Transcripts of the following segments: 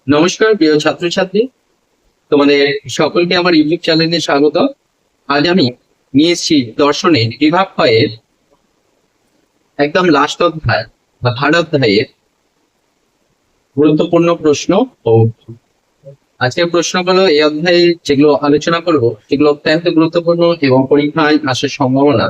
নমস্কার প্রিয় ছাত্রছাত্রী, তোমাদের সকলকে আমার ইউটিউব চ্যানেলে স্বাগত। আজ আমি নিয়ে এসেছি দর্শনের বিভাগ ক্ষয়ের একদম লাস্ট অধ্যায় বা থার্ড অধ্যায়ের গুরুত্বপূর্ণ প্রশ্ন ও আজকের প্রশ্নগুলো এই অধ্যায়ে যেগুলো আলোচনা করবো সেগুলো অত্যন্ত গুরুত্বপূর্ণ এবং পরীক্ষায় আসার সম্ভাবনা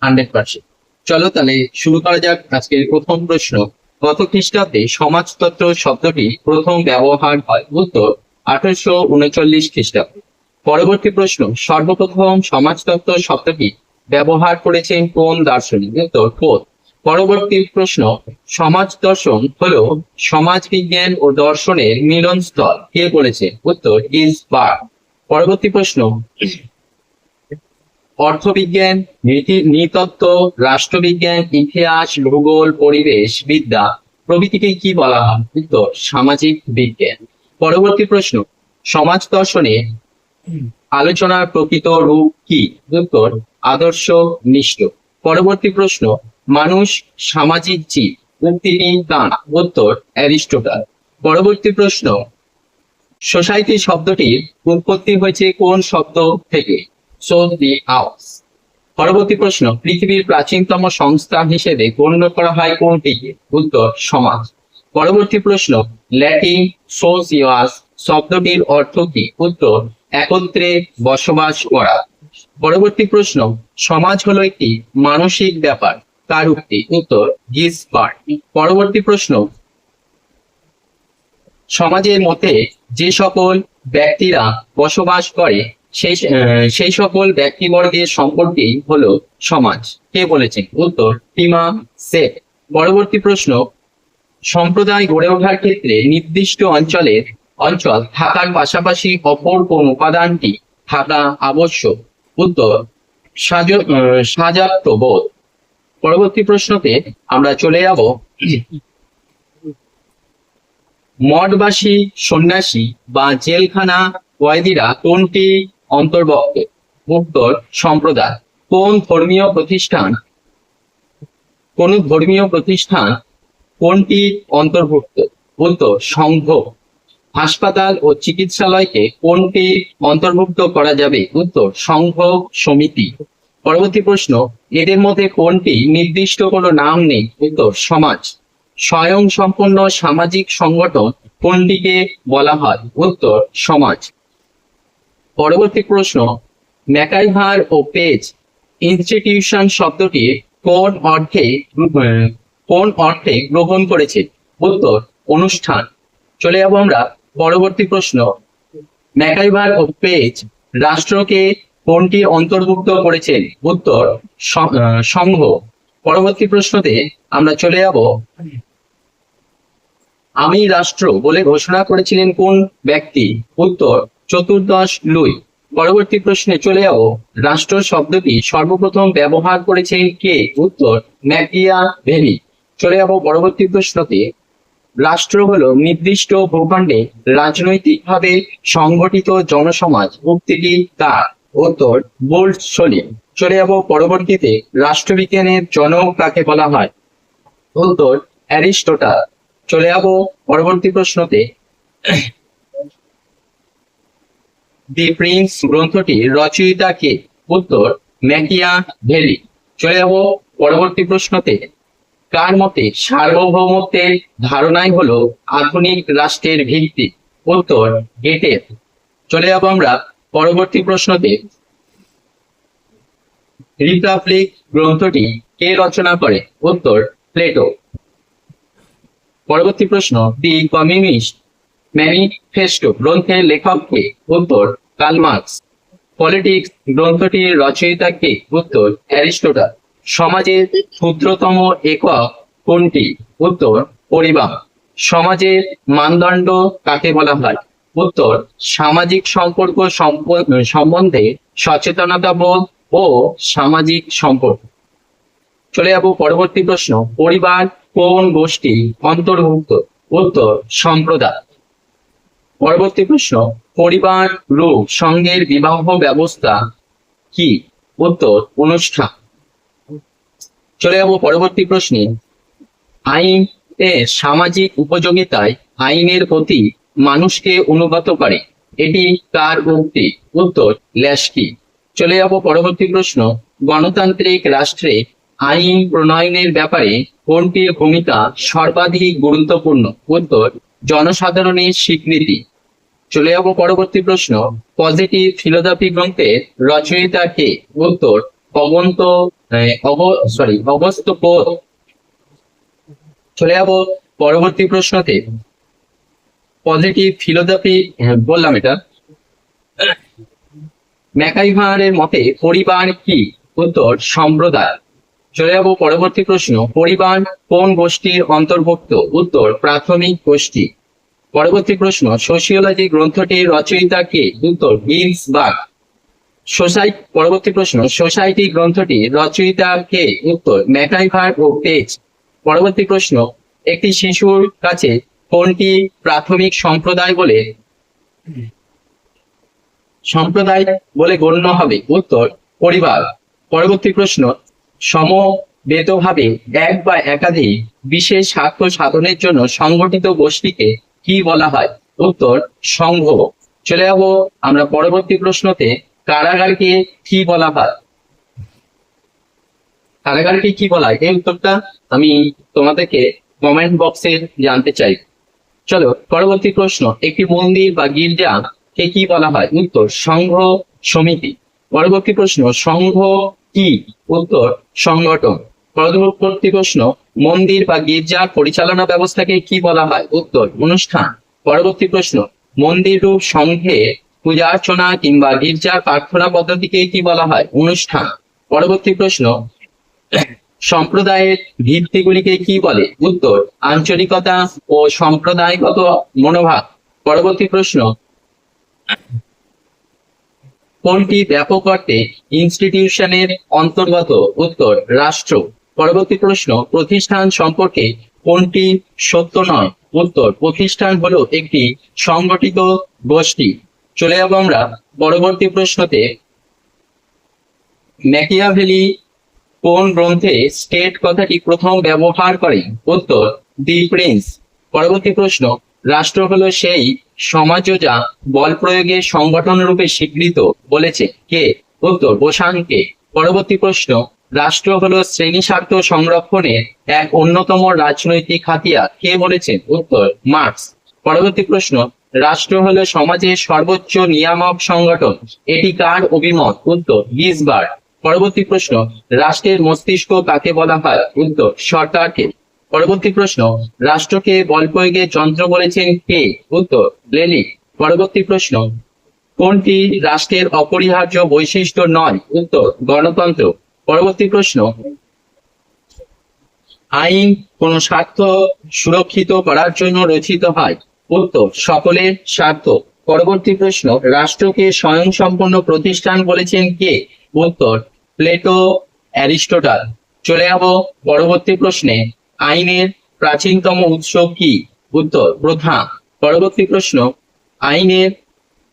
100%। চলো তাহলে শুরু করা যাক। আজকের প্রথম প্রশ্ন, কত খ্রিস্টাব্দে সমাজতত্ত্ব শব্দটি প্রথম ব্যবহার হয়? উত্তর 1839 খ্রিস্টাব্দে। পরবর্তী প্রশ্ন, সর্বপ্রথম সমাজতত্ত্ব শব্দটি ব্যবহার করেছেন কোন দার্শনিক? উত্তর কোট। পরবর্তী প্রশ্ন, সমাজ দর্শন হলো সমাজ বিজ্ঞান ও দর্শনের মিলনস্থল, কে বলেছে? উত্তর গিলসবার্গ। পরবর্তী প্রশ্ন, অর্থবিজ্ঞান, নৃতত্ত্ব, রাষ্ট্রবিজ্ঞান, ইতিহাস, ভূগোল, পরিবেশ বিদ্যা প্রভৃতিকে কি বলা হয়? উত্তর সামাজিক বিজ্ঞান। পরবর্তী প্রশ্ন, সমাজ দর্শনে আলোচনার প্রকৃত রূপ কি? উত্তর আদর্শ নিষ্ঠ। পরবর্তী প্রশ্ন, মানুষ সামাজিক জীব, উক্তিটি কার? উত্তর অ্যারিস্টটল। পরবর্তী প্রশ্ন, সোসাইটি শব্দটির উৎপত্তি হয়েছে কোন শব্দ থেকে? The house. পরবর্তী প্রশ্ন, পৃথিবীর প্রাচীনতম সংস্থা হিসেবে গণ্য করা হয় কোনটিকে? উত্তর সমাজ। পরবর্তী প্রশ্ন, ল্যাটিন সোসিয়াস শব্দটির অর্থ কি? উত্তর একত্রে বসবাস করা। পরবর্তী প্রশ্ন, সমাজ হলো একটি মানসিক ব্যাপার, কার উক্তি? উত্তর গিলসবার্গ। পরবর্তী প্রশ্ন, সমাজের মধ্যে যে সকল ব্যক্তিরা বসবাস করে সেই সকল ব্যক্তিবর্গের সম্পর্কেই হলো সমাজ, কে বলেছেন? উত্তর টিমা সেট। পরবর্তী প্রশ্ন, সম্প্রদায় গড়ে ওঠার ক্ষেত্রে নির্দিষ্ট অঞ্চল থাকার পাশাপাশি অপর কোন উপাদানটি থাকা আবশ্যক? উত্তর সাজাত্যবোধ। পরবর্তী প্রশ্নতে আমরা চলে যাব, মঠবাসী, সন্ন্যাসী বা জেলখানা কয়েদিরা কোনটি অন্তর্ভুক্ত? উত্তর সম্প্রদায়। কোন ধর্মীয় প্রতিষ্ঠান কোনটি অন্তর্ভুক্ত? উত্তর সংঘ। হাসপাতাল ও চিকিৎসালয়কে কোনটি অন্তর্ভুক্ত করা যাবে? উত্তর সংঘ সমিতি। পরবর্তী প্রশ্ন, এদের মধ্যে কোনটি নির্দিষ্ট কোনো নাম নেই? উত্তর সমাজ। স্বয়ং সম্পূর্ণ সামাজিক সংগঠন কোনটিকে বলা হয়? উত্তর সমাজ। পরবর্তী প্রশ্ন, ম্যাকাইভার ও পেজ ইনস্টিটিউশন শব্দটি কোন অর্থে গ্রহণ করেছে? উত্তর অনুষ্ঠান। চলে যাব আমরা পরবর্তী প্রশ্ন, ম্যাকাইভার ও পেজ রাষ্ট্রকে কোনটি অন্তর্ভুক্ত করেছেন? উত্তর সংঘ। পরবর্তী প্রশ্নতে আমরা চলে যাব, আমি রাষ্ট্র বলে ঘোষণা করেছিলেন কোন ব্যক্তি? উত্তর চতুর্দশ লুই। পরবর্তী প্রশ্নে চলে যাব, রাষ্ট্র শব্দটি সর্বপ্রথম ব্যবহার করেছেন কে? উত্তর ম্যাকিয়াভেলি। চলে যাব পরবর্তী প্রশ্নতে, রাষ্ট্র হলো নির্দিষ্ট ভূখণ্ডে রাজনৈতিকভাবে সংগঠিত জনসমাজ, উক্তিটি কার? উত্তর বোল্টশোলি। চলে যাব পরবর্তীতে, রাষ্ট্রবিজ্ঞানের জনক কাকে বলা হয়? উত্তর অ্যারিস্টটল। চলে যাব পরবর্তী প্রশ্নতে, দি প্রিন্স গ্রন্থটির রচয়িতা কে? উত্তর ম্যাকিয়াভেলি। চলে যাব পরবর্তী প্রশ্নতে, কার মতে সার্বভৌমত্বের ধারণাই হলো আধুনিক রাষ্ট্রের ভিত্তি? উত্তর গেটের। চলে যাব আমরা পরবর্তী প্রশ্নতে, রিপাবলিক গ্রন্থটি কে রচনা করে? উত্তর প্লেটো। পরবর্তী প্রশ্ন, দি কমিউনিস্ট ম্যানিফেস্টো গ্রন্থের লেখক কে? উত্তর কার্ল মার্কস। পলিটিক্স গ্রন্থটির রচয়িতা কে? উত্তর অ্যারিস্টটল। সমাজের ক্ষুদ্রতম একক কোনটি? উত্তর পরিবার। সমাজের মানদণ্ড কাকে বলা হয়? উত্তর সামাজিক সম্পর্ক সম্বন্ধে সচেতনতা বোধ ও সামাজিক সম্পর্ক। চলে যাব পরবর্তী প্রশ্ন, পরিবার কোন গোষ্ঠী অন্তর্ভুক্ত? উত্তর সম্প্রদায়। পরবর্তী প্রশ্ন, পরিবার রূপ সঙ্গের বিবাহ ব্যবস্থা কি? উত্তর অনুষ্ঠান। চলে যাব পরবর্তী প্রশ্নে, আইন এর সামাজিক উপযোগিতায় আইনের প্রতি মানুষকে অনুগত করে, এটি কার উক্তি? উত্তর ল্যাস্কি। চলে যাব পরবর্তী প্রশ্ন, গণতান্ত্রিক রাষ্ট্রে আইন প্রণয়নের ব্যাপারে কোনটির ভূমিকা সর্বাধিক গুরুত্বপূর্ণ? উত্তর জনসাধারণের স্বীকৃতি। চলে যাব পরবর্তী প্রশ্ন, পজিটিভ ফিলোসফি গ্রন্থের রচয়িতা কে? উত্তর অগস্ত্য পোপ। চলে যাব পরবর্তী প্রশ্নতে, পজিটিভ ফিলোসফি বললাম এটা। ম্যাকাইভারের মতে পরিবার কি? উত্তর সম্প্রদায়। চলে যাব পরবর্তী প্রশ্ন, পরিবার কোন গোষ্ঠীর অন্তর্ভুক্ত? উত্তর প্রাথমিক গোষ্ঠী। পরবর্তী প্রশ্ন, সোশিওলজি গ্রন্থটির রচয়িতা কে? উত্তর গিলসবার্গ। পরবর্তী প্রশ্ন, সোসাইটি গ্রন্থটির রচয়িতা কে? উত্তর ম্যাকাইভার ও পেজ। পরবর্তী প্রশ্ন, একটি শিশুর কাছে কোনটি প্রাথমিক সম্প্রদায় বলে গণ্য হবে? উত্তর পরিবার। পরবর্তী প্রশ্ন, সমবেতভাবে এক বা একাধিক বিশেষ স্বার্থ সাধনের জন্য সংগঠিত গোষ্ঠীকে কি বলা হয়? উত্তর সংঘ। চলে যাব আমরা পরবর্তী প্রশ্নতে, কারাগারকে কি বলা হয়? কারাগারকে কি বলা হয়, এই উত্তরটা আমি তোমাদেরকে কমেন্ট বক্সে জানতে চাই। চলো পরবর্তী প্রশ্ন, একটি মন্দির বা গির্জা কে কি বলা হয়? উত্তর সংঘ সমিতি। পরবর্তী প্রশ্ন, সংঘ কি? উত্তর সংগঠন। পরবর্তী প্রশ্ন, মন্দির বা গির্জার পরিচালনা ব্যবস্থাকে কি বলা হয়? উত্তর অনুষ্ঠান। পরবর্তী প্রশ্ন, মন্দির রূপ সংঘে পূজা অর্চনা কিংবা গির্জার প্রার্থনা পদ্ধতিকে কি বলা হয়? অনুষ্ঠান। পরবর্তী প্রশ্ন, সম্প্রদায়ের ভিত্তিগুলিকে কি বলে? উত্তর আঞ্চলিকতা ও সম্প্রদায়গত মনোভাব। পরবর্তী প্রশ্ন, কোনটি ব্যাপক অর্থে ইনস্টিটিউশনের অন্তর্গত? উত্তর রাষ্ট্র। পরবর্তী প্রশ্ন, প্রতিষ্ঠান সম্পর্কে কোনটি সত্য নয়? উত্তর প্রতিষ্ঠান হলো একটি সংগঠিত গোষ্ঠী। চলে যাব আমরা পরবর্তী প্রশ্নতে, ম্যাকিয়াভেলি কোন গ্রন্থে স্টেট কথাটি প্রথম ব্যবহার করেন? উত্তর দি প্রিন্স। পরবর্তী প্রশ্ন, রাষ্ট্র হলো সেই সমাজ যা বল প্রয়োগের সংগঠন রূপে স্বীকৃত বলেছে কে? উত্তর বোসানকে। পরবর্তী প্রশ্ন, রাষ্ট্র হলো শ্রেণী স্বার্থ সংরক্ষণের এক অন্যতম রাজনৈতিক হাতিয়ার কে বলেছেন? উত্তর মার্কস। পরবর্তী প্রশ্ন, রাষ্ট্র হলো সমাজের সর্বোচ্চ নিয়ামক সংগঠন, এটি কার অভিমত? উত্তর গিলসবার্গ। পরবর্তী প্রশ্ন, রাষ্ট্রের মস্তিষ্ক কাকে বলা হয়? উত্তর সরকারকে। পরবর্তী প্রশ্ন, রাষ্ট্রকে বল প্রয়োগের যন্ত্র বলেছেন কে? উত্তর লেলি। পরবর্তী প্রশ্ন, কোনটি রাষ্ট্রের অপরিহার্য বৈশিষ্ট্য নয়? উত্তর গণতন্ত্র। পরবর্তী প্রশ্ন, আইন কোন স্বার্থ সুরক্ষিত করার জন্য রচিত হয়? উত্তর সকলের স্বার্থ। পরবর্তী প্রশ্ন, রাষ্ট্রকে স্বয়ংসম্পূর্ণ প্রতিষ্ঠান বলেছেন কে? উত্তর প্লেটো, অ্যারিস্টটল। চলে যাব পরবর্তী প্রশ্নে, আইনের প্রাচীনতম উৎস কি? উত্তর প্রথা। পরবর্তী প্রশ্ন, আইনের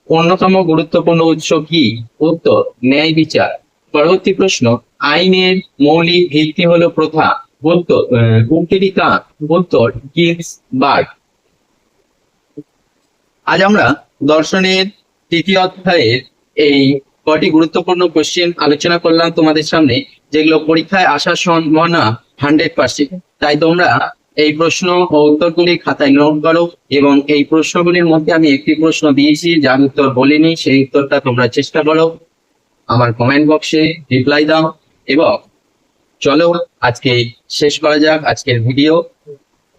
অন্যতম গুরুত্বপূর্ণ উৎস কি? উত্তর ন্যায় বিচার। পরবর্তী প্রশ্ন, আইনের মৌলিক ভিত্তি হলো প্রথা। উত্তর উক্তিটি কার? উত্তর গিলসবার্গ। আজ আমরা দর্শনের তৃতীয় অধ্যায়ের এই কটি গুরুত্বপূর্ণ কোশ্চেন আলোচনা করলাম তোমাদের সামনে, যেগুলো পরীক্ষায় আসার সম্ভাবনা 100%। তাই তোমরা এই প্রশ্ন ও উত্তরগুলি খাতায় নোট করো, এবং এই প্রশ্নগুলির মধ্যে আমি একটি প্রশ্ন দিয়েছি যার উত্তর বলিনি, সেই উত্তরটা তোমরা চেষ্টা করো, আমার কমেন্ট বক্সে রিপ্লাই দাও। এবং চলো আজকে শেষ করা যাক আজকের ভিডিও।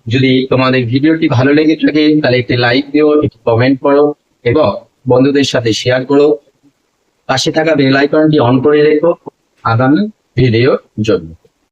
যদি তোমাদের ভিডিওটি ভালো লেগে থাকে তাহলে একটি লাইক দিও, একটি কমেন্ট করো এবং বন্ধুদের সাথে শেয়ার করো। পাশে থাকা বেল আইকনটি অন করে রেখো আগামী ভিডিওর জন্য।